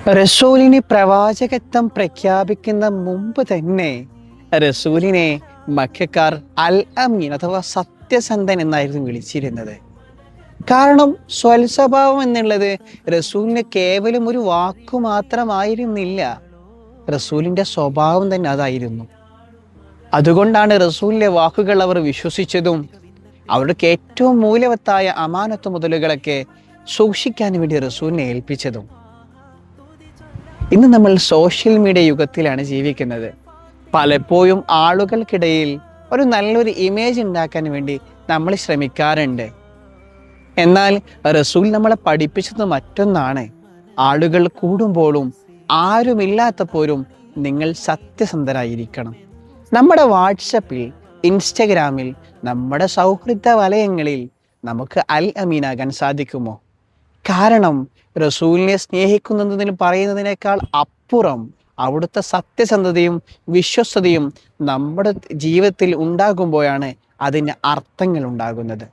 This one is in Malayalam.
റസൂലിന് പ്രവാചകത്വം പ്രഖ്യാപിക്കുന്ന മുമ്പ് തന്നെ റസൂലിനെ മക്കക്കാർ അൽ അമീൻ അഥവാ സത്യസന്ധൻ എന്നായിരുന്നു വിളിച്ചിരുന്നത്. കാരണം സ്വൽസ്വഭാവം എന്നുള്ളത് റസൂലിന് കേവലം ഒരു വാക്കു മാത്രമായിരുന്നില്ല, റസൂലിന്റെ സ്വഭാവം തന്നെ അതായിരുന്നു. അതുകൊണ്ടാണ് റസൂലിന്റെ വാക്കുകൾ അവർ വിശ്വസിച്ചതും അവർക്ക് ഏറ്റവും മൂല്യവത്തായ അമാനത്ത് മുതലുകളൊക്കെ സൂക്ഷിക്കാൻ വേണ്ടി റസൂലിനെ ഏൽപ്പിച്ചതും. ഇന്ന് നമ്മൾ സോഷ്യൽ മീഡിയ യുഗത്തിലാണ് ജീവിക്കുന്നത്. പലപ്പോഴും ആളുകൾക്കിടയിൽ ഒരു നല്ലൊരു ഇമേജ് ഉണ്ടാക്കാൻ വേണ്ടി നമ്മൾ ശ്രമിക്കാറുണ്ട്. എന്നാൽ റസൂൽ നമ്മളെ പഠിപ്പിച്ചത് മറ്റൊന്നാണ്. ആളുകൾ കൂടുമ്പോഴും ആരുമില്ലാത്തപ്പോഴും നിങ്ങൾ സത്യസന്ധരായിരിക്കണം. നമ്മുടെ വാട്സപ്പിൽ, ഇൻസ്റ്റഗ്രാമിൽ, നമ്മുടെ സൗഹൃദ വലയങ്ങളിൽ നമുക്ക് അൽ അമീനാകാൻ സാധിക്കുമോ? കാരണം റസൂലിനെ സ്നേഹിക്കുന്നതിന് പറയുന്നതിനേക്കാൾ അപ്പുറം അവിടുത്തെ സത്യസന്ധതയും വിശ്വസ്തതയും നമ്മുടെ ജീവിതത്തിൽ ഉണ്ടാകുമ്പോഴാണ് അതിന് അർത്ഥങ്ങൾ ഉണ്ടാകുന്നത്.